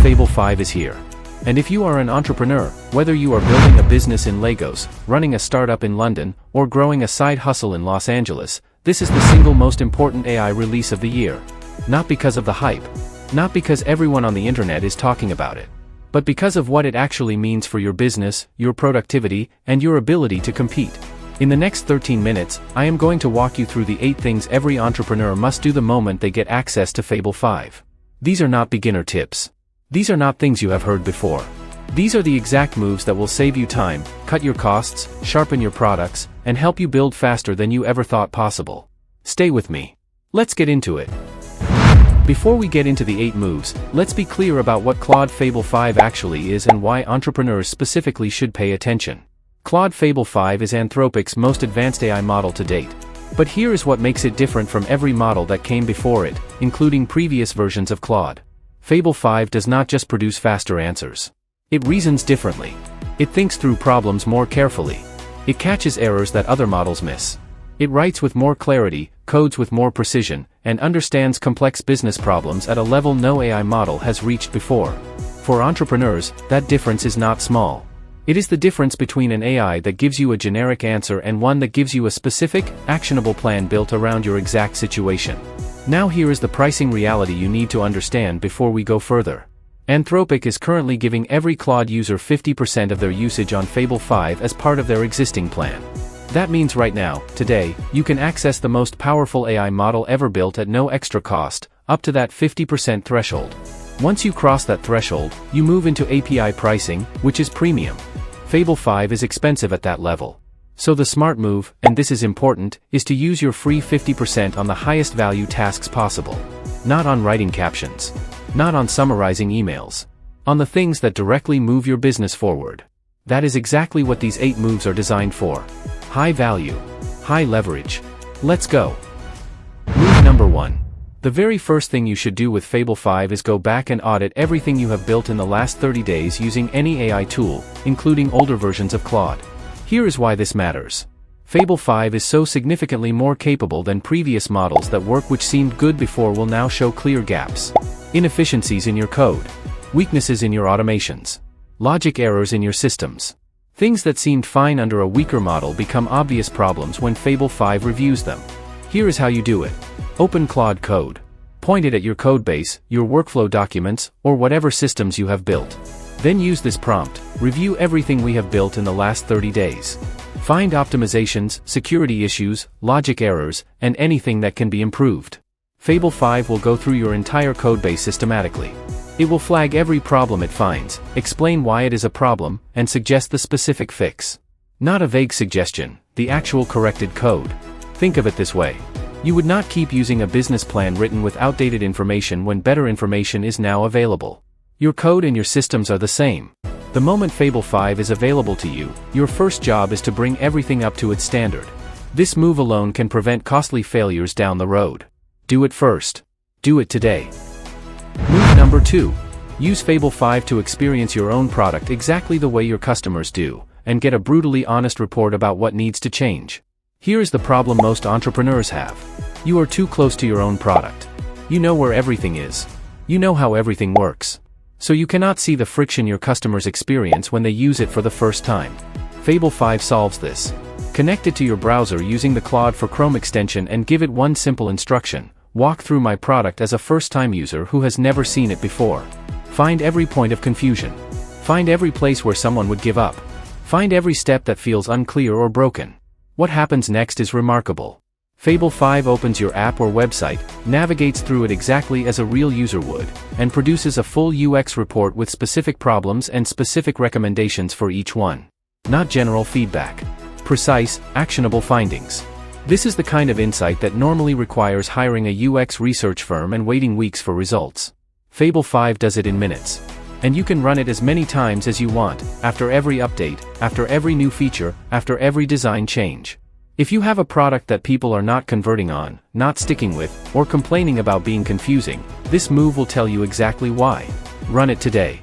Fable 5 is here. And if you are an entrepreneur, whether you are building a business in Lagos, running a startup in London, or growing a side hustle in Los Angeles, this is the single most important AI release of the year. Not because of the hype. Not because everyone on the internet is talking about it. But because of what it actually means for your business, your productivity, and your ability to compete. In the next 13 minutes, I am going to walk you through the 8 things every entrepreneur must do the moment they get access to Fable 5. These are not beginner tips. These are not things you have heard before. These are the exact moves that will save you time, cut your costs, sharpen your products, and help you build faster than you ever thought possible. Stay with me. Let's get into it. Before we get into the 8 moves, let's be clear about what Claude Fable 5 actually is and why entrepreneurs specifically should pay attention. Claude Fable 5 is Anthropic's most advanced AI model to date. But here is what makes it different from every model that came before it, including previous versions of Claude. Fable 5 does not just produce faster answers. It reasons differently. It thinks through problems more carefully. It catches errors that other models miss. It writes with more clarity, codes with more precision, and understands complex business problems at a level no AI model has reached before. For entrepreneurs, that difference is not small. It is the difference between an AI that gives you a generic answer and one that gives you a specific, actionable plan built around your exact situation. Now here is the pricing reality you need to understand before we go further. Anthropic is currently giving every Claude user 50% of their usage on Fable 5 as part of their existing plan. That means right now, today, you can access the most powerful AI model ever built at no extra cost, up to that 50% threshold. Once you cross that threshold, you move into API pricing, which is premium. Fable 5 is expensive at that level. So the smart move, and this is important, is to use your free 50% on the highest value tasks possible. Not on writing captions. Not on summarizing emails. On the things that directly move your business forward. That is exactly what these 8 moves are designed for. High value. High leverage. Let's go. Move number 1. The very first thing you should do with Fable 5 is go back and audit everything you have built in the last 30 days using any AI tool, including older versions of Claude. Here is why this matters. Fable 5 is so significantly more capable than previous models that work which seemed good before will now show clear gaps. Inefficiencies in your code. Weaknesses in your automations. Logic errors in your systems. Things that seemed fine under a weaker model become obvious problems when Fable 5 reviews them. Here is how you do it. Open Claude Code. Point it at your codebase, your workflow documents, or whatever systems you have built. Then use this prompt, review everything we have built in the last 30 days. Find optimizations, security issues, logic errors, and anything that can be improved. Fable 5 will go through your entire codebase systematically. It will flag every problem it finds, explain why it is a problem, and suggest the specific fix. Not a vague suggestion, the actual corrected code. Think of it this way. You would not keep using a business plan written with outdated information when better information is now available. Your code and your systems are the same. The moment Fable 5 is available to you, your first job is to bring everything up to its standard. This move alone can prevent costly failures down the road. Do it first. Do it today. Move number 2. Use Fable 5 to experience your own product exactly the way your customers do, and get a brutally honest report about what needs to change. Here is the problem most entrepreneurs have. You are too close to your own product. You know where everything is. You know how everything works. So you cannot see the friction your customers experience when they use it for the first time. Fable 5 solves this. Connect it to your browser using the Claude for Chrome extension and give it one simple instruction. Walk through my product as a first-time user who has never seen it before. Find every point of confusion. Find every place where someone would give up. Find every step that feels unclear or broken. What happens next is remarkable. Fable 5 opens your app or website, navigates through it exactly as a real user would, and produces a full UX report with specific problems and specific recommendations for each one. Not general feedback. Precise, actionable findings. This is the kind of insight that normally requires hiring a UX research firm and waiting weeks for results. Fable 5 does it in minutes. And you can run it as many times as you want, after every update, after every new feature, after every design change. If you have a product that people are not converting on, not sticking with, or complaining about being confusing, this move will tell you exactly why. Run it today.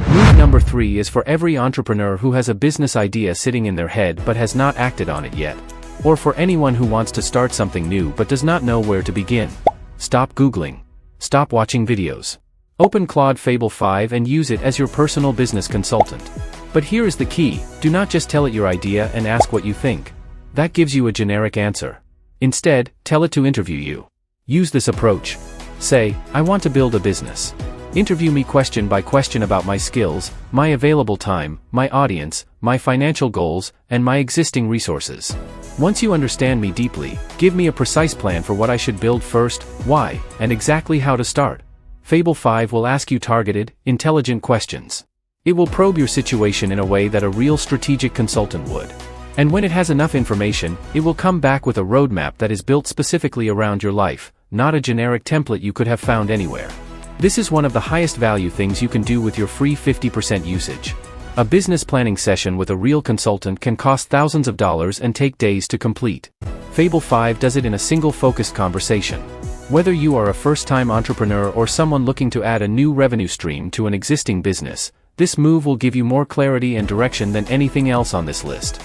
Move number 3 is for every entrepreneur who has a business idea sitting in their head but has not acted on it yet. Or for anyone who wants to start something new but does not know where to begin. Stop Googling. Stop watching videos. Open Claude Fable 5 and use it as your personal business consultant. But here is the key: do not just tell it your idea and ask what you think. That gives you a generic answer. Instead, tell it to interview you. Use this approach. Say, I want to build a business. Interview me question by question about my skills, my available time, my audience, my financial goals, and my existing resources. Once you understand me deeply, give me a precise plan for what I should build first, why, and exactly how to start. Fable 5 will ask you targeted, intelligent questions. It will probe your situation in a way that a real strategic consultant would. And when it has enough information, it will come back with a roadmap that is built specifically around your life, not a generic template you could have found anywhere. This is one of the highest value things you can do with your free 50% usage. A business planning session with a real consultant can cost thousands of dollars and take days to complete. Fable 5 does it in a single focused conversation. Whether you are a first-time entrepreneur or someone looking to add a new revenue stream to an existing business, this move will give you more clarity and direction than anything else on this list.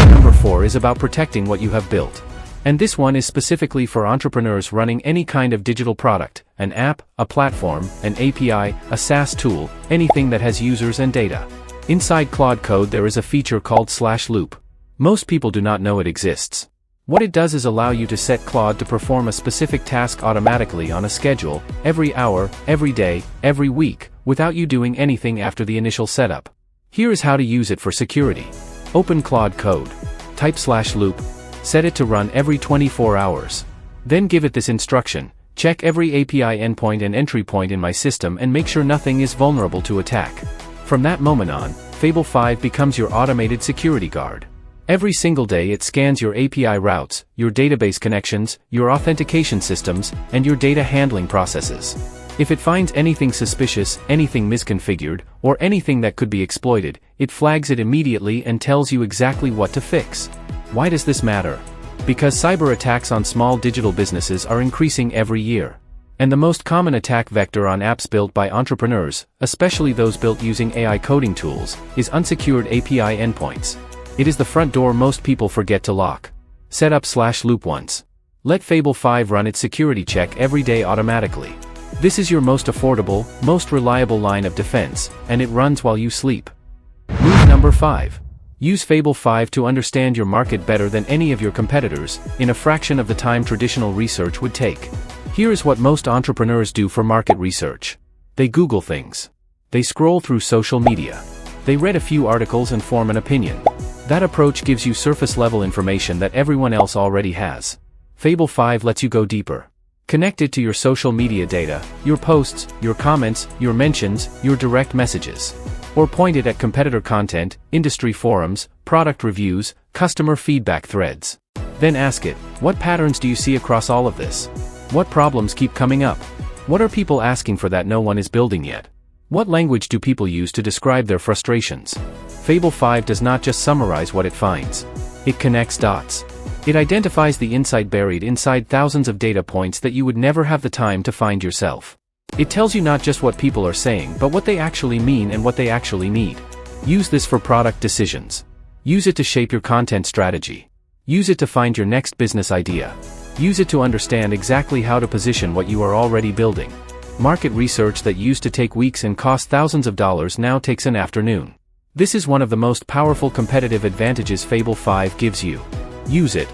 Number 4 is about protecting what you have built. And this one is specifically for entrepreneurs running any kind of digital product, an app, a platform, an API, a SaaS tool, anything that has users and data. Inside Claude Code there is a feature called /loop. Most people do not know it exists. What it does is allow you to set Claude to perform a specific task automatically on a schedule, every hour, every day, every week, without you doing anything after the initial setup. Here is how to use it for security. Open Claude Code. Type /loop. Set it to run every 24 hours. Then give it this instruction: check every API endpoint and entry point in my system and make sure nothing is vulnerable to attack. From that moment on, Fable 5 becomes your automated security guard. Every single day it scans your API routes, your database connections, your authentication systems, and your data handling processes. If it finds anything suspicious, anything misconfigured, or anything that could be exploited, it flags it immediately and tells you exactly what to fix. Why does this matter? Because cyber attacks on small digital businesses are increasing every year. And the most common attack vector on apps built by entrepreneurs, especially those built using AI coding tools, is unsecured API endpoints. It is the front door most people forget to lock. Set up /loop once. Let Fable 5 run its security check every day automatically. This is your most affordable, most reliable line of defense, and it runs while you sleep. Move number 5. Use Fable 5 to understand your market better than any of your competitors, in a fraction of the time traditional research would take. Here is what most entrepreneurs do for market research. They Google things. They scroll through social media. They read a few articles and form an opinion. That approach gives you surface-level information that everyone else already has. Fable 5 lets you go deeper. Connect it to your social media data, your posts, your comments, your mentions, your direct messages. Or point it at competitor content, industry forums, product reviews, customer feedback threads. Then ask it, what patterns do you see across all of this? What problems keep coming up? What are people asking for that no one is building yet? What language do people use to describe their frustrations? Fable 5 does not just summarize what it finds. It connects dots. It identifies the insight buried inside thousands of data points that you would never have the time to find yourself. It tells you not just what people are saying but what they actually mean and what they actually need. Use this for product decisions. Use it to shape your content strategy. Use it to find your next business idea. Use it to understand exactly how to position what you are already building. Market research that used to take weeks and cost thousands of dollars now takes an afternoon. This is one of the most powerful competitive advantages Fable 5 gives you. Use it.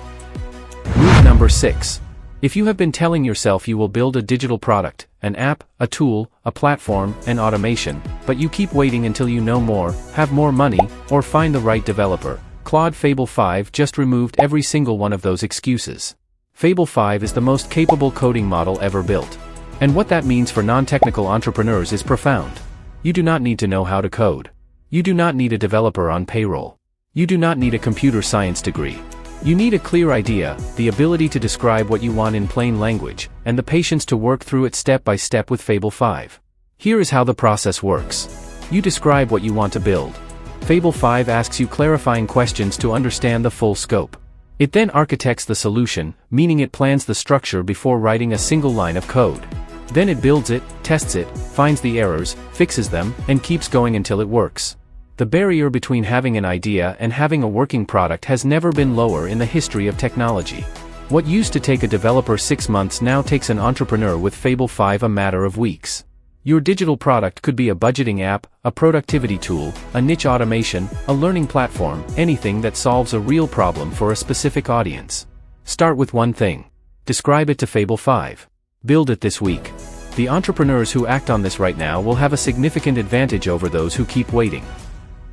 Move number 6. If you have been telling yourself you will build a digital product, an app, a tool, a platform, and automation, but you keep waiting until you know more, have more money, or find the right developer, Claude Fable 5 just removed every single one of those excuses. Fable 5 is the most capable coding model ever built. And what that means for non-technical entrepreneurs is profound. You do not need to know how to code. You do not need a developer on payroll. You do not need a computer science degree. You need a clear idea, the ability to describe what you want in plain language, and the patience to work through it step by step with Fable 5. Here is how the process works. You describe what you want to build. Fable 5 asks you clarifying questions to understand the full scope. It then architects the solution, meaning it plans the structure before writing a single line of code. Then it builds it, tests it, finds the errors, fixes them, and keeps going until it works. The barrier between having an idea and having a working product has never been lower in the history of technology. What used to take a developer 6 months now takes an entrepreneur with Fable 5 a matter of weeks. Your digital product could be a budgeting app, a productivity tool, a niche automation, a learning platform, anything that solves a real problem for a specific audience. Start with one thing. Describe it to Fable 5. Build it this week. The entrepreneurs who act on this right now will have a significant advantage over those who keep waiting.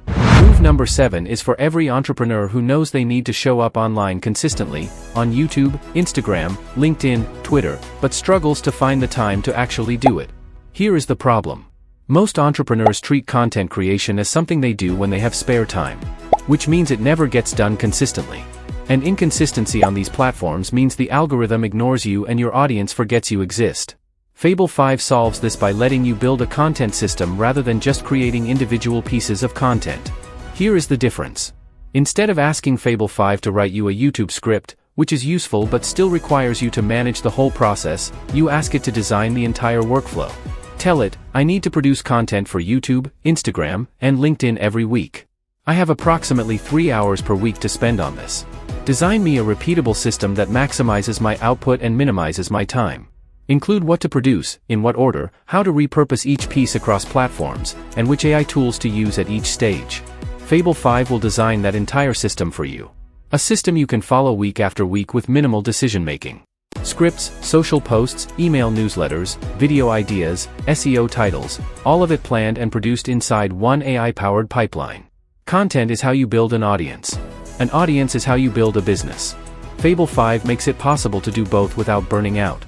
Move number 7 is for every entrepreneur who knows they need to show up online consistently, on YouTube, Instagram, LinkedIn, Twitter, but struggles to find the time to actually do it. Here is the problem. Most entrepreneurs treat content creation as something they do when they have spare time, which means it never gets done consistently. And inconsistency on these platforms means the algorithm ignores you and your audience forgets you exist. Fable 5 solves this by letting you build a content system rather than just creating individual pieces of content. Here is the difference. Instead of asking Fable 5 to write you a YouTube script, which is useful but still requires you to manage the whole process, you ask it to design the entire workflow. Tell it, I need to produce content for YouTube, Instagram, and LinkedIn every week. I have approximately 3 hours per week to spend on this. Design me a repeatable system that maximizes my output and minimizes my time. Include what to produce, in what order, how to repurpose each piece across platforms, and which AI tools to use at each stage. Fable 5 will design that entire system for you. A system you can follow week after week with minimal decision-making. Scripts, social posts, email newsletters, video ideas, SEO titles, all of it planned and produced inside one AI-powered pipeline. Content is how you build an audience. An audience is how you build a business. Fable 5 makes it possible to do both without burning out.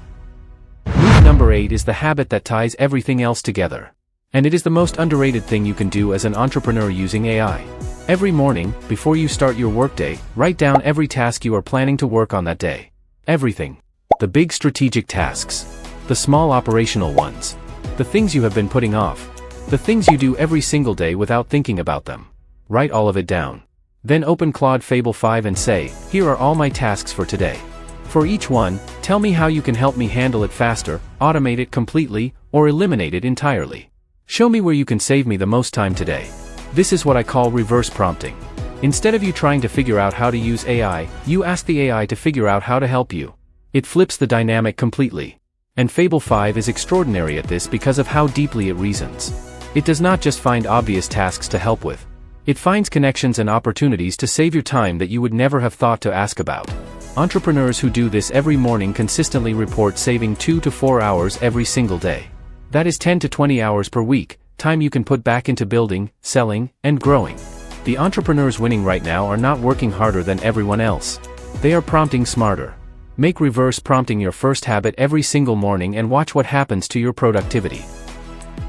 Move number 8 is the habit that ties everything else together. And it is the most underrated thing you can do as an entrepreneur using AI. Every morning, before you start your workday, write down every task you are planning to work on that day. Everything. The big strategic tasks. The small operational ones. The things you have been putting off. The things you do every single day without thinking about them. Write all of it down. Then open Claude Fable 5 and say, here are all my tasks for today. For each one, tell me how you can help me handle it faster, automate it completely, or eliminate it entirely. Show me where you can save me the most time today. This is what I call reverse prompting. Instead of you trying to figure out how to use AI, you ask the AI to figure out how to help you. It flips the dynamic completely. And Fable 5 is extraordinary at this because of how deeply it reasons. It does not just find obvious tasks to help with. It finds connections and opportunities to save your time that you would never have thought to ask about. Entrepreneurs who do this every morning consistently report saving 2 to 4 hours every single day. That is 10 to 20 hours per week, time you can put back into building, selling, and growing. The entrepreneurs winning right now are not working harder than everyone else. They are prompting smarter. Make reverse prompting your first habit every single morning and watch what happens to your productivity.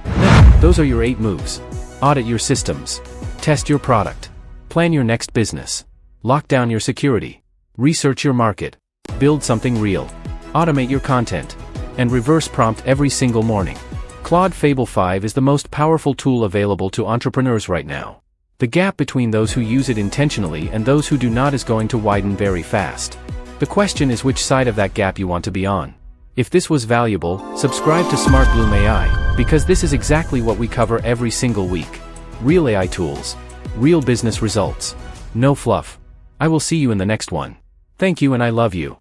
Now, those are your 8 moves. Audit your systems. Test your product. Plan your next business. Lock down your security. Research your market. Build something real. Automate your content. And reverse prompt every single morning. Claude Fable 5 is the most powerful tool available to entrepreneurs right now. The gap between those who use it intentionally and those who do not is going to widen very fast. The question is which side of that gap you want to be on. If this was valuable, subscribe to SmartBloom AI, because this is exactly what we cover every single week. Real AI tools. Real business results. No fluff. I will see you in the next one. Thank you and I love you.